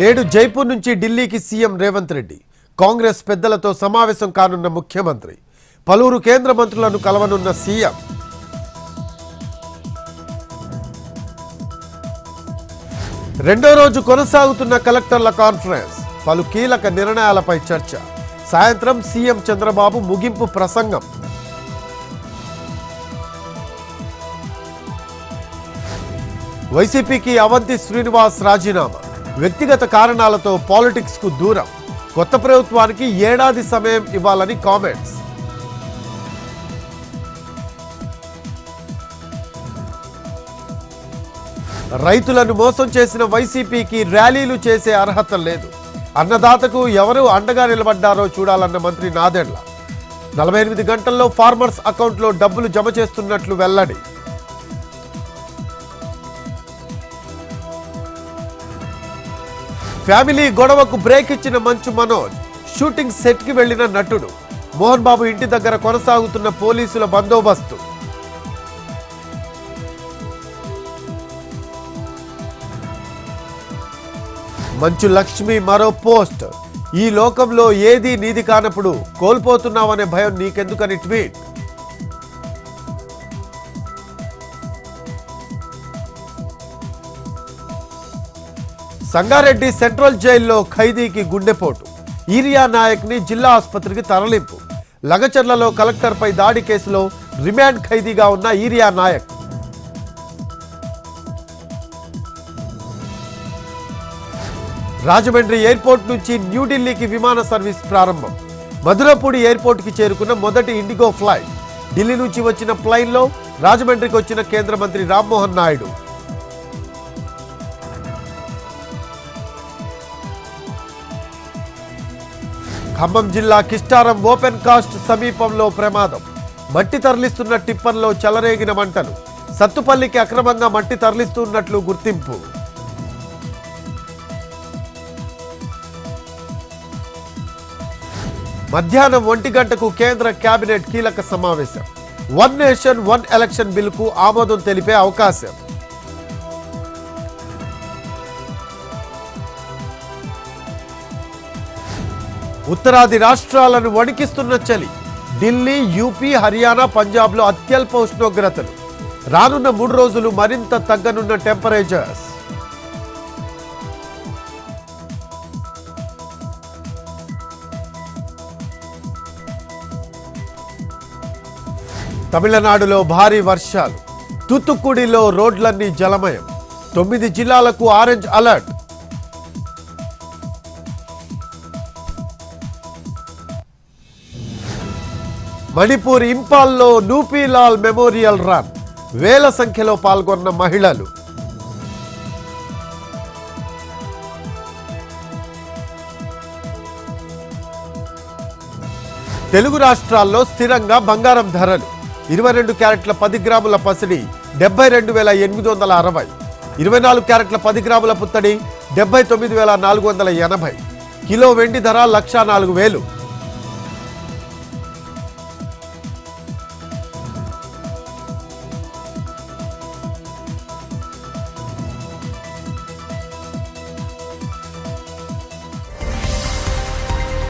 నేడు జైపూర్ నుంచి ఢిల్లీకి సీఎం రేవంత్ రెడ్డి కాంగ్రెస్ పెద్దలతో సమావేశం కానున్న ముఖ్యమంత్రి పలువురు కేంద్ర మంత్రులను కలవనున్న సీఎం రెండో రోజు కొనసాగుతున్న కలెక్టర్ల కాన్ఫరెన్స్ పలు కీలక నిర్ణయాలపై చర్చ సాయంత్రం సీఎం చంద్రబాబు ముగింపు ప్రసంగం వైసీపీకి అవంతి శ్రీనివాస్ రాజీనామా వ్యక్తిగత కారణాలతో పాలిటిక్స్ కు దూరం కొత్త ప్రభుత్వానికి ఏడాది సమయం ఇవ్వాలని కామెంట్స్ రైతులను మోసం చేసిన వైసీపీకి ర్యాలీలు చేసే అర్హత లేదు అన్నదాతకు ఎవరు అండగా నిలబడ్డారో చూడాలన్న మంత్రి నాదెండ్ల 48 గంటల్లో ఫార్మర్స్ అకౌంట్లో డబ్బులు జమ చేస్తున్నట్లు వెల్లడి ఫ్యామిలీ గొడవకు బ్రేక్ ఇచ్చిన మంచు మనోజ్ షూటింగ్ సెట్ కి వెళ్లిన నటుడు మోహన్ బాబు ఇంటి దగ్గర కొనసాగుతున్న పోలీసుల బందోబస్తు మంచు లక్ష్మి మరో పోస్ట్ ఈ లోకంలో ఏది నీది కానప్పుడు కోల్పోతున్నావనే భయం నీకెందుకని ట్వీట్ సంగారెడ్డి సెంట్రల్ జైల్లో ఖైదీకి గుండెపోటు ఈరియా నాయక్ ని జిల్లా ఆసుపత్రికి తరలింపు లగచర్లలో కలెక్టర్పై దాడి కేసులో రిమాండ్ ఖైదీగా ఉన్న ఈరియా నాయక్ రాజమండ్రి ఎయిర్పోర్ట్ నుంచి న్యూఢిల్లీకి విమాన సర్వీస్ ప్రారంభం మధురపూడి ఎయిర్పోర్ట్కి చేరుకున్న మొదటి ఇండిగో ఫ్లైట్ ఢిల్లీ నుంచి వచ్చిన ప్లైన్లో రాజమండ్రికి వచ్చిన కేంద్ర మంత్రి రామ్మోహన్ నాయుడు ఖమ్మం జిల్లా కిస్టారం ఓపెన్ కాస్ట్ సమీపంలో ప్రమాదం మట్టి తరలిస్తున్న టిప్పర్లో చెలరేగిన మంటలు సత్తుపల్లికి అక్రమంగా మట్టి తరలిస్తున్నట్లు గుర్తింపు మధ్యాహ్నం 1 గంటకు కేంద్ర కేబినెట్ కీలక సమావేశం వన్ నేషన్ వన్ ఎలక్షన్ బిల్లుకు ఆమోదం తెలిపే అవకాశం ఉత్తరాది రాష్ట్రాలను వణికిస్తున్న చలి ఢిల్లీ యూపీ హర్యానా పంజాబ్లో అత్యల్ప ఉష్ణోగ్రతలు రానున్న 3 రోజులు మరింత తగ్గనున్న టెంపరేచర్స్ తమిళనాడులో భారీ వర్షాలు తూత్తుక్కుడిలో రోడ్లన్నీ జలమయం 9 జిల్లాలకు ఆరెంజ్ అలర్ట్ మణిపూర్ ఇంపాల్లో నూపీలాల్ మెమోరియల్ రన్ వేల సంఖ్యలో పాల్గొన్న మహిళలు తెలుగు రాష్ట్రాల్లో స్థిరంగా బంగారం ధరలు 22 క్యారెట్ల 10 గ్రాముల పసిడి 72,860 24 క్యారెట్ల 10 గ్రాముల పుత్తడి 79,480 కిలో వెండి ధర 1,04,000